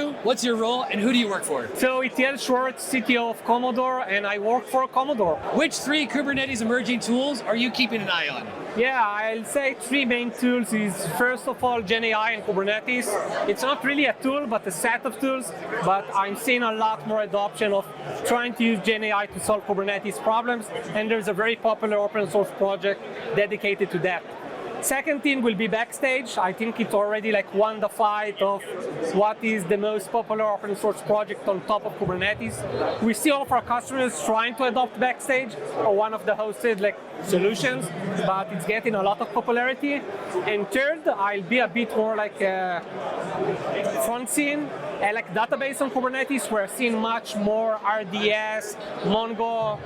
you, what's your role, and who do you work for? So Etienne Schwartz, CTO of Commodore, and I work for Commodore. Which 3 Kubernetes emerging tools are you keeping an eye on? Yeah, I'll say 3 main tools is first of all GenAI and Kubernetes. It's not really a tool, but a set of tools, but I'm seeing a lot more adoption of trying to use GenAI to solve Kubernetes problems, and there's a very popular open source project dedicated to that. Second thing will be Backstage. I think it's already like won the fight of what is the most popular open source project on top of Kubernetes. We see all of our customers trying to adopt Backstage or one of the hosted like solutions, but it's getting a lot of popularity. And third, I'll be a bit more like front scene, like database on Kubernetes. We're seeing much more RDS, Mongo,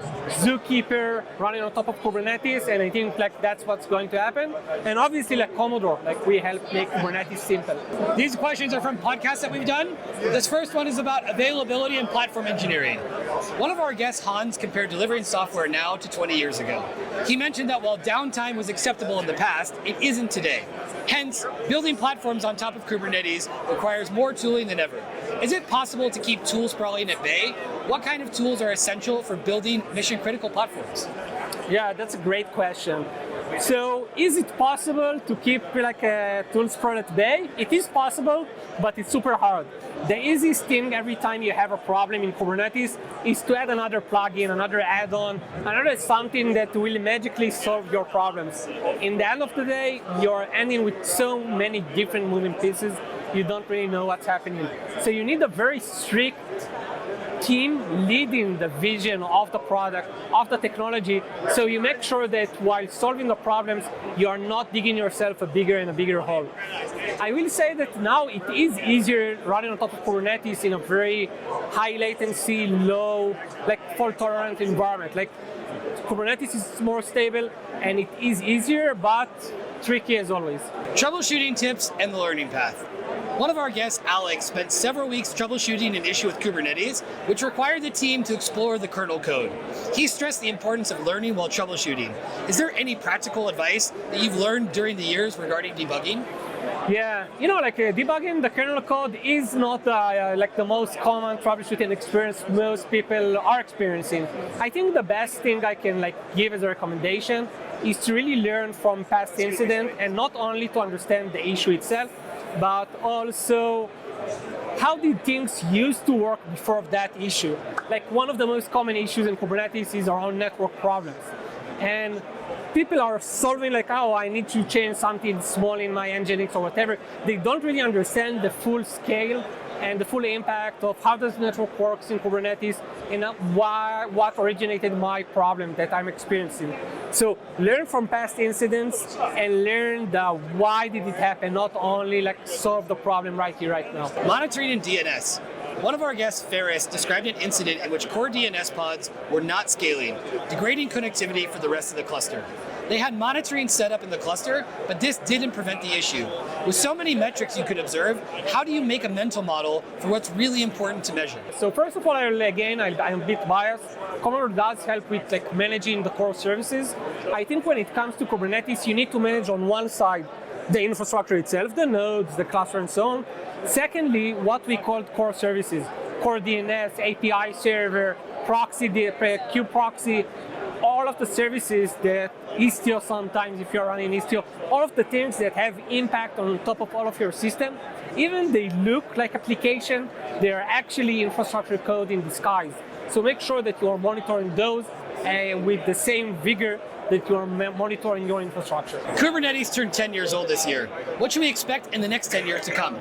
Zookeeper running on top of Kubernetes, and I think like that's what's going to happen. And obviously like Commodore, like we help make Kubernetes simple. These questions are from podcasts that we've done. This first one is about availability and platform engineering. One of our guests, Hans, compared delivering software now to 20 years ago. He mentioned that while downtime was acceptable in the past, it isn't today. Hence, building platforms on top of Kubernetes requires more tooling than ever. Is it possible to keep tool sprawling at bay? What kind of tools are essential for building mission-critical platforms? Yeah, that's a great question. So, is it possible to keep like a tool sprawl at bay? It is possible, but it's super hard. The easiest thing every time you have a problem in Kubernetes is to add another plugin, another add-on, another something that will magically solve your problems. In the end of the day, you're ending with so many different moving pieces, you don't really know what's happening. So you need a very strict team leading the vision of the product, of the technology, so you make sure that while solving the problems, you are not digging yourself a bigger and a bigger hole. I will say that now it is easier running on top of Kubernetes in a very high latency, low, like fault-tolerant environment. Like Kubernetes is more stable and it is easier, but tricky as always. Troubleshooting tips and the learning path. One of our guests, Alex, spent several weeks troubleshooting an issue with Kubernetes, which required the team to explore the kernel code. He stressed the importance of learning while troubleshooting. Is there any practical advice that you've learned during the years regarding debugging? Yeah, like debugging the kernel code is not like the most common troubleshooting experience most people are experiencing. I think the best thing I can give as a recommendation is to really learn from past incidents, and not only to understand the issue itself, but also how did things used to work before that issue. Like one of the most common issues in Kubernetes is around network problems. And people are solving I need to change something small in my Nginx or whatever. They don't really understand the full scale and the full impact of how does network works in Kubernetes and what originated my problem that I'm experiencing. So learn from past incidents and learn the why did it happen, not only solve the problem right here, right now. Monitoring in DNS. One of our guests, Ferris, described an incident in which core DNS pods were not scaling, degrading connectivity for the rest of the cluster. They had monitoring set up in the cluster, but this didn't prevent the issue. With so many metrics you could observe, how do you make a mental model for what's really important to measure? So first of all, I'm a bit biased. Commodore does help with managing the core services. I think when it comes to Kubernetes, you need to manage on one side the infrastructure itself, the nodes, the cluster, and so on. Secondly, what we call core services, core DNS, API server, proxy, kube proxy, all of the services that Istio sometimes, if you're running Istio, all of the things that have impact on top of all of your system, even they look like application, they are actually infrastructure code in disguise. So make sure that you are monitoring those with the same vigor that you are monitoring your infrastructure. Kubernetes turned 10 years old this year. What should we expect in the next 10 years to come?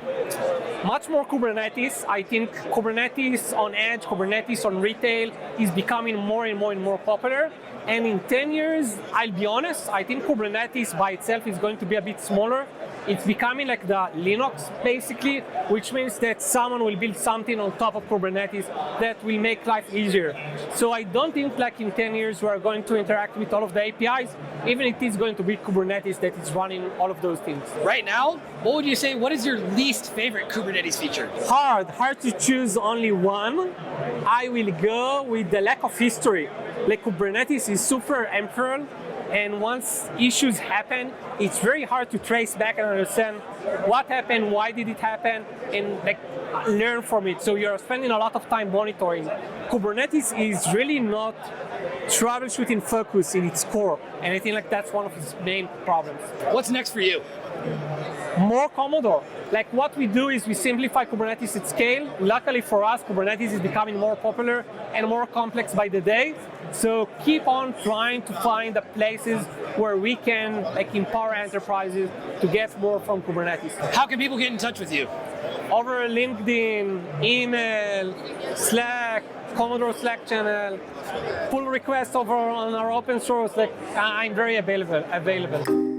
Much more Kubernetes. I think Kubernetes on edge, Kubernetes on retail is becoming more and more popular. And in 10 years, I'll be honest, I think Kubernetes by itself is going to be a bit smaller. It's becoming like the Linux, basically, which means that someone will build something on top of Kubernetes that will make life easier. So I don't think in 10 years we are going to interact with all of the APIs, even if it is going to be Kubernetes that is running all of those things. Right now, what would you say, what is your least favorite Kubernetes feature? Hard to choose only one. I will go with the lack of history. Kubernetes is super emperor, And once issues happen, it's very hard to trace back and understand what happened, why did it happen, and like learn from it. So you're spending a lot of time monitoring. Kubernetes is really not troubleshooting focus in its core, and I think like that's one of its main problems. What's next for you? More Commodore. Like what we do is we simplify Kubernetes at scale. Luckily for us, Kubernetes is becoming more popular and more complex by the day. So keep on trying to find the places where we can like empower enterprises to get more from Kubernetes. How can people get in touch with you? Over LinkedIn, email, Slack, Commodore Slack channel, pull requests over on our open source. Like I'm very available.